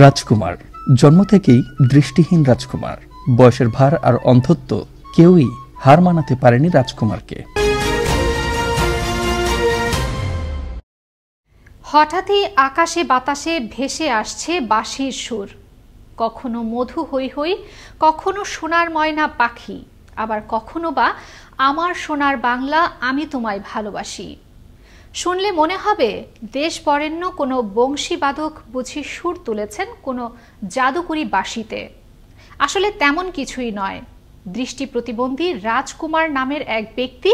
রাজকুমার জন্ম থেকেই দৃষ্টিহীন রাজকুমার। বয়সের ভার আর অন্ধত্ব কেউই হার মানাতে পারেনি রাজকুমারকে। হঠাৎই আকাশে বাতাসে ভেসে আসছে বাঁশির সুর, কখনো মধু হৈ হৈ, কখনো সোনার ময়না পাখি, আবার কখনো বা আমার সোনার বাংলা আমি তোমায় ভালোবাসি। শুনলে মনে হবে দেশ বরেণ্য কোনো বংশীবাদক বুঝি সুর তুলেছেন কোনো জাদুকরি বাঁশিতে। আসলে তেমন কিছুই নয়। দৃষ্টি প্রতিবন্ধী রাজকুমার নামের এক ব্যক্তি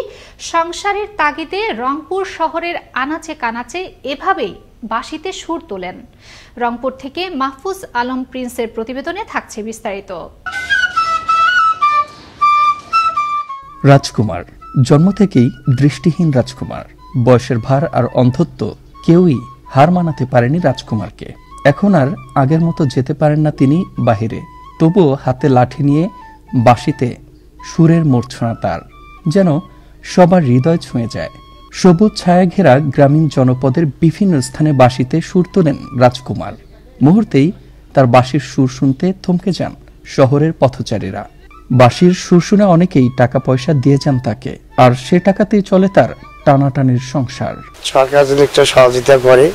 সংসারের তাগিদে রংপুর শহরের আনাচে কানাচে এভাবেই বাঁশিতে সুর তোলেন। রংপুর থেকে মাহফুজ আলম প্রিন্সের প্রতিবেদনে থাকছে বিস্তারিত। রাজকুমার জন্ম থেকেই দৃষ্টিহীন রাজকুমার। বয়সের ভার আর অন্ধত্ব কেউই হার মানাতে পারেনি রাজকুমারকে। এখন আর আগের মতো যেতে পারেন না তিনি বাহিরে, তবুও হাতে লাঠি নিয়ে বাঁশিতে সুরের মূর্ছনা তার যেন সবার হৃদয় ছুঁয়ে যায়। সবুজ ছায়া ঘেরা গ্রামীণ জনপদের বিভিন্ন স্থানে বাঁশিতে সুর তোলেন রাজকুমার। মুহূর্তেই তার বাঁশির সুর শুনতে থমকে যান শহরের পথচারীরা। বাঁশির সুর শুনে অনেকেই টাকা পয়সা দিয়ে যান তাকে, আর সে টাকাতেই চলে তার টানাটানির সংসার। সরকার যদি একটু সহযোগিতা করে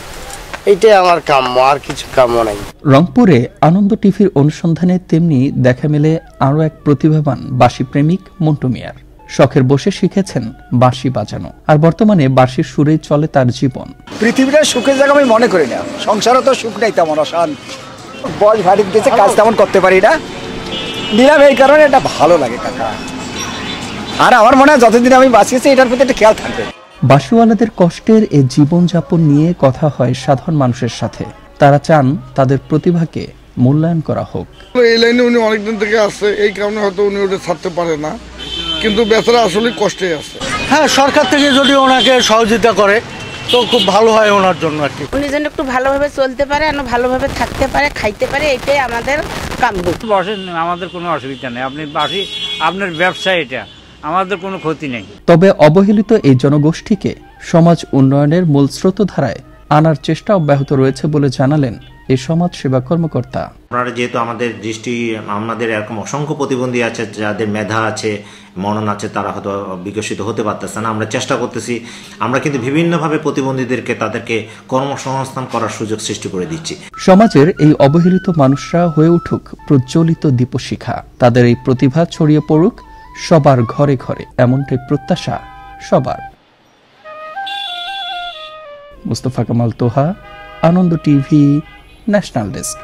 এইটাই আমার কাম্য, আর কিছু কাম্য নাই। রংপুরে আনন্দ টিভির অনুসন্ধানে তেমনি দেখা মেলে আরো এক প্রতিভাবান বাঁশি প্রেমিক মন্টু মিয়ার। শখের বসে শিখেছেন বাঁশি বাজানো, আর বর্তমানে বাঁশির সুরেই চলে তার জীবন। পৃথিবীটা সুখের জায়গা আমি মনে করি না, সংসারও তো সুখ নেই তেমন, অশান্তি, বয়স ভারী দিতেছে, কাজ তেমন করতে পারি না, নিলাম, এই কারণে এটা ভালো লাগে কাকা। আর আমার মনে হয় যতদিন আমি বাঁচিয়েছি এটার প্রতি একটা খেয়াল থাকবে। বাঁশিওয়ালাদের কষ্টের এই জীবনযাপন নিয়ে কথা হয় সাধারণ মানুষের সাথে। তারা চান তাদের প্রতিভাকে মূল্যায়ন করা হোক। এই লাইনে উনি অনেকদিন থেকে আসছে, এই কারণে হয়তো উনি ওটা ছাড়তে পারে না, কিন্তু বেচারা আসলে কষ্টে আছে। হ্যাঁ, সরকার থেকে যদি ওনাকে সহযোগিতা করে তো খুব ভালো হয় ওনার জন্য আর কি। উনি যেন একটু ভালোভাবে চলতে পারে, ভালোভাবে থাকতে পারে, খাইতে পারে, এটাই আমাদের কাম্য। বসেন, আমাদের কোনো অসুবিধা নেই, আপনি বাঁশি আপনার ব্যবসা, এটা আমাদের কোনো ক্ষতি নেই। তবে অবহেলিত এই জনগোষ্ঠীকে সমাজ উন্নয়নের মূল স্রোতধারায় আনার চেষ্টা অব্যাহত রয়েছে বলে জানালেন এই সমাজ সেবা কর্মকর্তা। আপনারা যেহেতু আমাদের এরকম অসংখ্য প্রতিবন্ধী আছে, যাদের মেধা আছে, মনন আছে, তারা হয়তো বিকশিত হতে পারতেছে না। আমরা চেষ্টা করতেছি, আমরা কিন্তু বিভিন্নভাবে প্রতিবন্ধীদেরকে তাদেরকে কর্মসংস্থান করার সুযোগ সৃষ্টি করে দিচ্ছি। সমাজের এই অবহেলিত মানুষরা হয়ে উঠুক প্রজ্বলিত দীপশিখা, তাদের এই প্রতিভা ছড়িয়ে পড়ুক সবার ঘরে ঘরে, এমনটাই প্রত্যাশা সবার। মুস্তফা কামাল তোহা, আনন্দ টিভি, ন্যাশনাল ডেস্ক।